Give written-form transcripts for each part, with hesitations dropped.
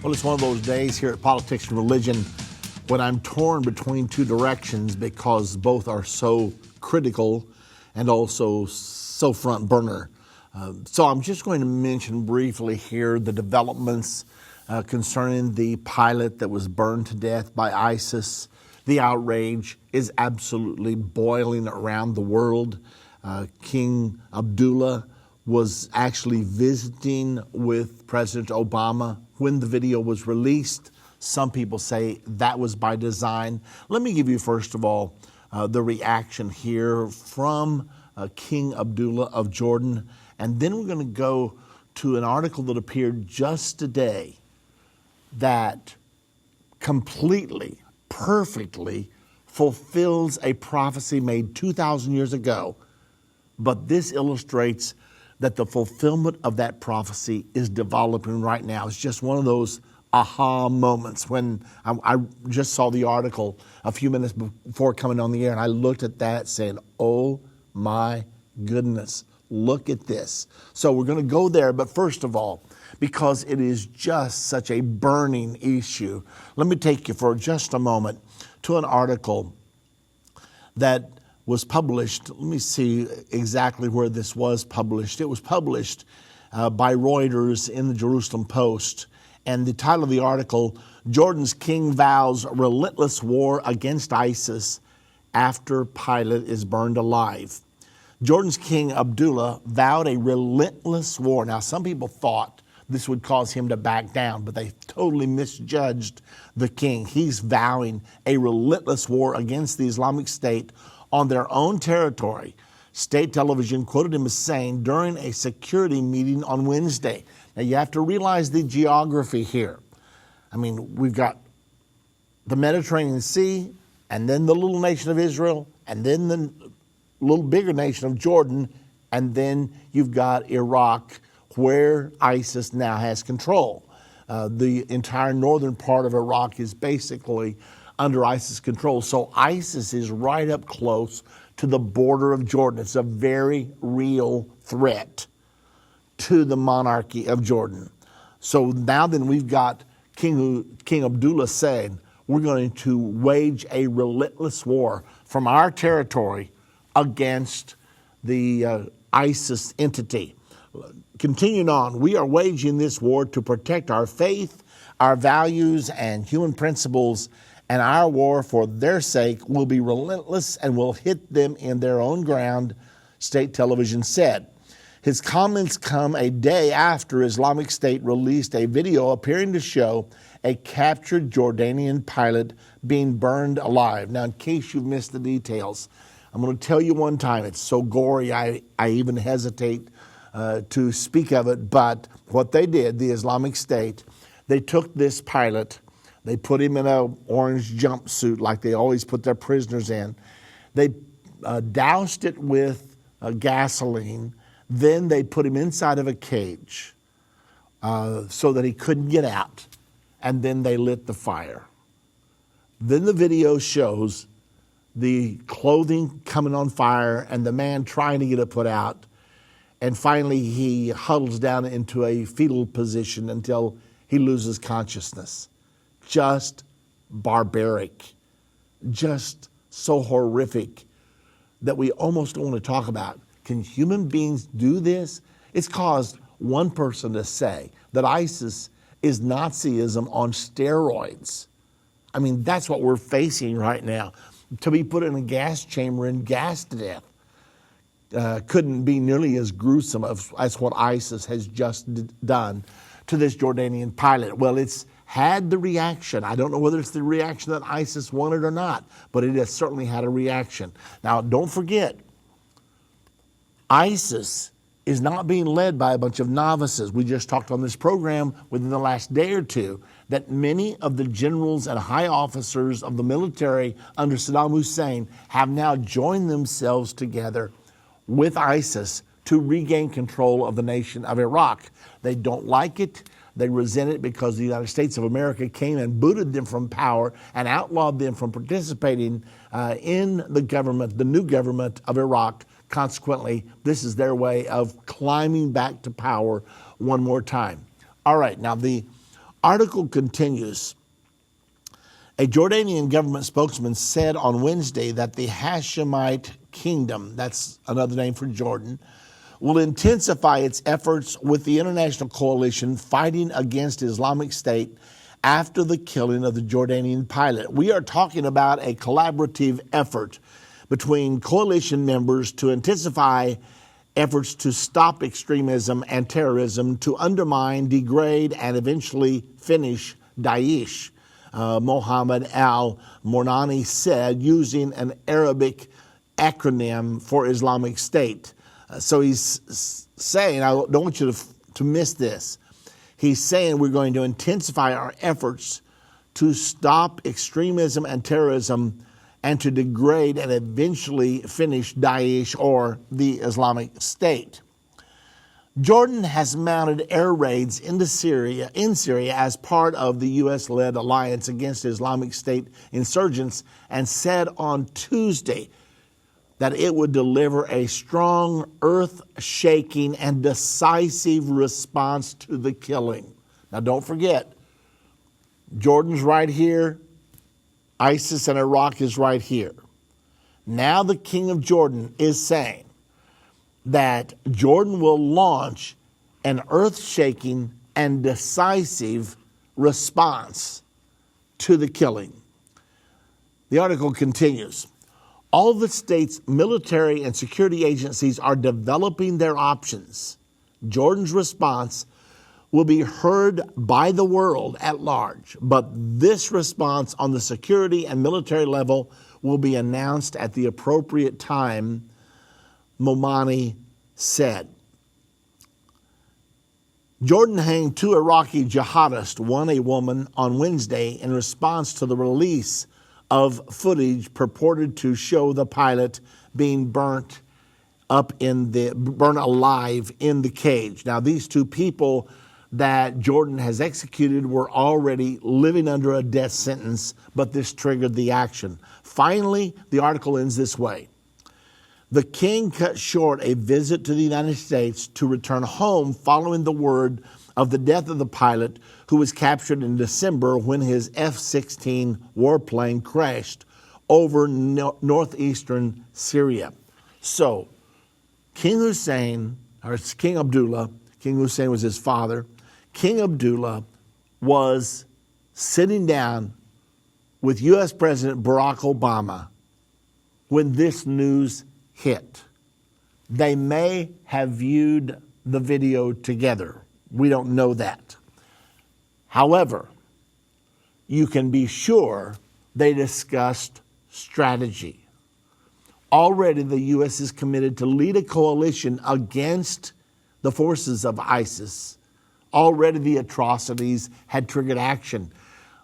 Well, it's one of those days here at Politics and Religion when I'm torn between two directions because both are so critical and also so front burner. So I'm just going to mention briefly here the developments concerning the pilot that was burned to death by ISIS. The outrage is absolutely boiling around the world. King Abdullah was actually visiting with President Obama when the video was released. Some people say that was by design. Let me give you, first of all, the reaction here from King Abdullah of Jordan. And then we're going to go to an article that appeared just today that completely, perfectly fulfills a prophecy made 2,000 years ago. But this illustrates that the fulfillment of that prophecy is developing right now. It's just one of those aha moments. When I just saw the article a few minutes before coming on the air, and I looked at that saying, oh my goodness, look at this. So we're going to go there, but first of all, because it is just such a burning issue, let me take you for just a moment to an article that was published. Let me see exactly where this was published. It was published by Reuters in the Jerusalem Post. And the title of the article, Jordan's King Vows Relentless War Against ISIS After Pilot is Burned Alive. Jordan's King Abdullah vowed a relentless war. Now, some people thought this would cause him to back down, but they totally misjudged the king. He's vowing a relentless war against the Islamic State on their own territory. State television quoted him as saying during a security meeting on Wednesday. Now, you have to realize the geography here. I mean, we've got the Mediterranean Sea, and then the little nation of Israel, and then the little bigger nation of Jordan, and then you've got Iraq, where ISIS now has control. The entire northern part of Iraq is basically under ISIS control. So ISIS is right up close to the border of Jordan. It's a very real threat to the monarchy of Jordan. So now then we've got King Abdullah saying, we're going to wage a relentless war from our territory against the ISIS entity. Continuing on, we are waging this war to protect our faith, our values, and human principles, and our war for their sake will be relentless and will hit them in their own ground, state television said. His comments come a day after Islamic State released a video appearing to show a captured Jordanian pilot being burned alive. Now, in case you've missed the details, I'm going to tell you one time, it's so gory I even hesitate to speak of it, but what they did, the Islamic State, they took this pilot, they put him in an orange jumpsuit like they always put their prisoners in. They doused it with gasoline. Then they put him inside of a cage so that he couldn't get out. And then they lit the fire. Then the video shows the clothing coming on fire and the man trying to get it put out. And finally, he huddles down into a fetal position until he loses consciousness. Just barbaric, just so horrific that we almost don't want to talk about. Can human beings do this? It's caused one person to say that ISIS is Nazism on steroids. I mean, that's what we're facing right now. To be put in a gas chamber and gassed to death couldn't be nearly as gruesome as what ISIS has just done to this Jordanian pilot. Well, it's had the reaction. I don't know whether it's the reaction that ISIS wanted or not, but it has certainly had a reaction. Now, don't forget, ISIS is not being led by a bunch of novices. We just talked on this program within the last day or two that many of the generals and high officers of the military under Saddam Hussein have now joined themselves together with ISIS to regain control of the nation of Iraq. They don't like it. They resent it because the United States of America came and booted them from power and outlawed them from participating in the government, the new government of Iraq. Consequently, this is their way of climbing back to power one more time. All right, now the Article continues. A Jordanian government spokesman said on Wednesday that the Hashemite kingdom, that's another name for Jordan, will intensify its efforts with the international coalition fighting against Islamic State after the killing of the Jordanian pilot. We are talking about a collaborative effort between coalition members to intensify efforts to stop extremism and terrorism, to undermine, degrade, and eventually finish Daesh. Mohammed al-Mornani said, using an Arabic acronym for Islamic State. So he's saying, I don't want you to miss this. He's saying we're going to intensify our efforts to stop extremism and terrorism and to degrade and eventually finish Daesh or the Islamic State. Jordan has mounted air raids in Syria as part of the U.S.-led alliance against Islamic State insurgents and said on Tuesday that it would deliver a strong, earth-shaking, and decisive response to the killing. Now, don't forget, Jordan's right here, ISIS and Iraq is right here. Now the king of Jordan is saying that Jordan will launch an earth-shaking and decisive response to the killing. The article continues. All the state's military and security agencies are developing their options. Jordan's response will be heard by the world at large, but this response on the security and military level will be announced at the appropriate time, Momani said. Jordan hanged 2 Iraqi jihadists, one a woman, on Wednesday in response to the release of footage purported to show the pilot being burnt alive in the cage. Now, these 2 people that Jordan has executed were already living under a death sentence, but this triggered the action. Finally, the article ends this way. The king cut short a visit to the United States to return home following the word of the death of the pilot who was captured in December when his F-16 warplane crashed over northeastern Syria. So, King Hussein was his father, King Abdullah was sitting down with U.S. President Barack Obama when this news hit. They may have viewed the video together. We don't know that. However, you can be sure they discussed strategy. Already the U.S. is committed to lead a coalition against the forces of ISIS. Already the atrocities had triggered action,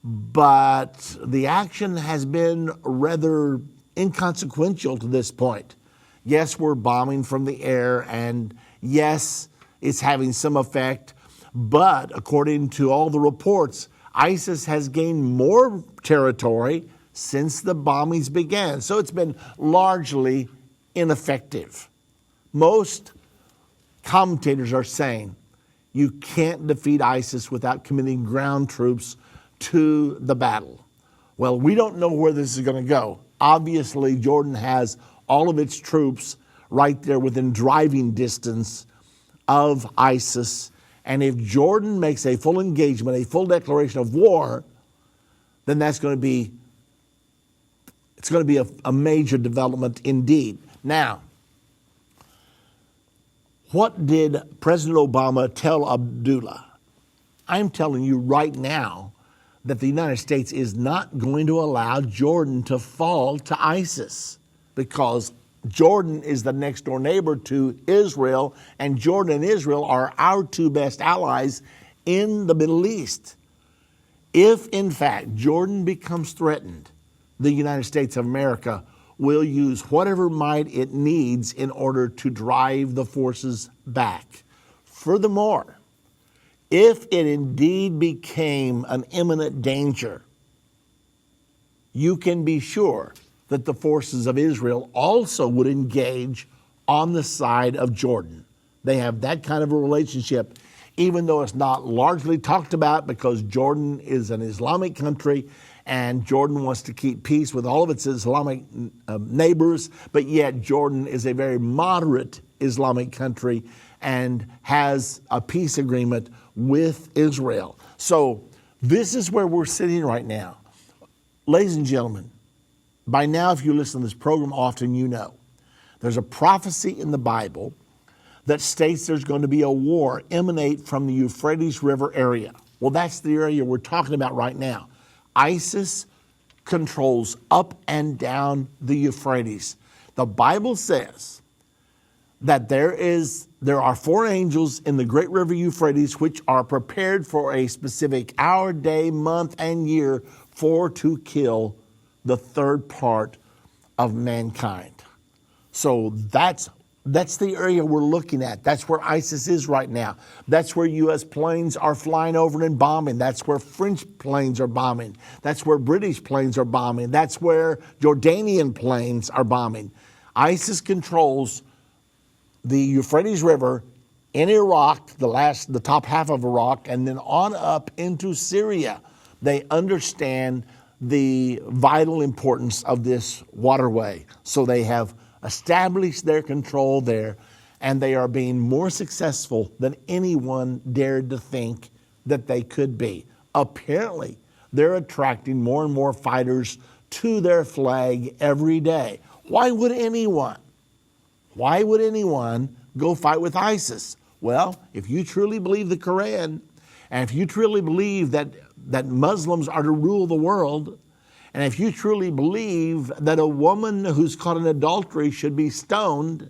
but the action has been rather inconsequential to this point. Yes, we're bombing from the air, and yes, it's having some effect, but according to all the reports, ISIS has gained more territory since the bombings began, so it's been largely ineffective. Most commentators are saying you can't defeat ISIS without committing ground troops to the battle. Well, we don't know where this is going to go. Obviously, Jordan has all of its troops right there within driving distance of ISIS. And if Jordan makes a full engagement, a full declaration of war, then it's going to be a major development indeed. Now, what did President Obama tell Abdullah? I'm telling you right now that the United States is not going to allow Jordan to fall to ISIS, because Jordan is the next door neighbor to Israel, and Jordan and Israel are our 2 best allies in the Middle East. If, in fact, Jordan becomes threatened, the United States of America will use whatever might it needs in order to drive the forces back. Furthermore, if it indeed became an imminent danger, you can be sure that the forces of Israel also would engage on the side of Jordan. They have that kind of a relationship. even though it's not largely talked about because Jordan is an Islamic country and Jordan wants to keep peace with all of its Islamic neighbors, but yet Jordan is a very moderate Islamic country and has a peace agreement with Israel. So this is where we're sitting right now. Ladies and gentlemen, by now, if you listen to this program often, you know there's a prophecy in the Bible that states there's going to be a war emanate from the Euphrates River area. Well, that's the area we're talking about right now. ISIS controls up and down the Euphrates. The Bible says that there are 4 angels in the great river Euphrates which are prepared for a specific hour, day, month, and year to kill the third part of mankind. So that's the area we're looking at. That's where ISIS is right now. That's where U.S. planes are flying over and bombing. That's where French planes are bombing. That's where British planes are bombing. That's where Jordanian planes are bombing. ISIS controls the Euphrates River in Iraq, the top half of Iraq, and then on up into Syria. They understand the vital importance of this waterway. So they have established their control there, and they are being more successful than anyone dared to think that they could be. Apparently, they're attracting more and more fighters to their flag every day. Why would anyone go fight with ISIS? Well, if you truly believe the Quran, and if you truly believe that Muslims are to rule the world, and if you truly believe that a woman who's caught in adultery should be stoned,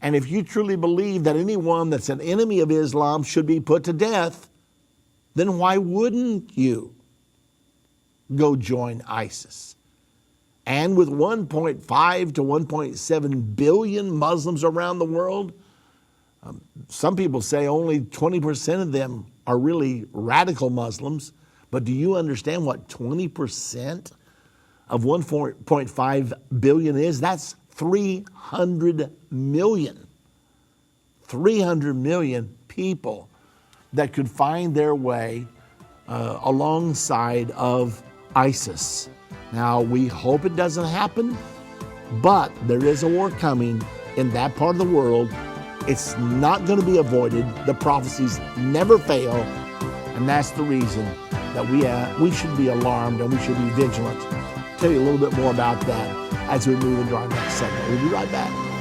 and if you truly believe that anyone that's an enemy of Islam should be put to death, then why wouldn't you go join ISIS? And with 1.5 to 1.7 billion Muslims around the world, some people say only 20% of them are really radical Muslims. But do you understand what 20% of 1.5 billion is? That's 300 million. 300 million people that could find their way alongside of ISIS. Now, we hope it doesn't happen, but there is a war coming in that part of the world. It's not going to be avoided. The prophecies never fail, and that's the reason that we should be alarmed and we should be vigilant. I'll tell you a little bit more about that as we move into our next segment. We'll be right back.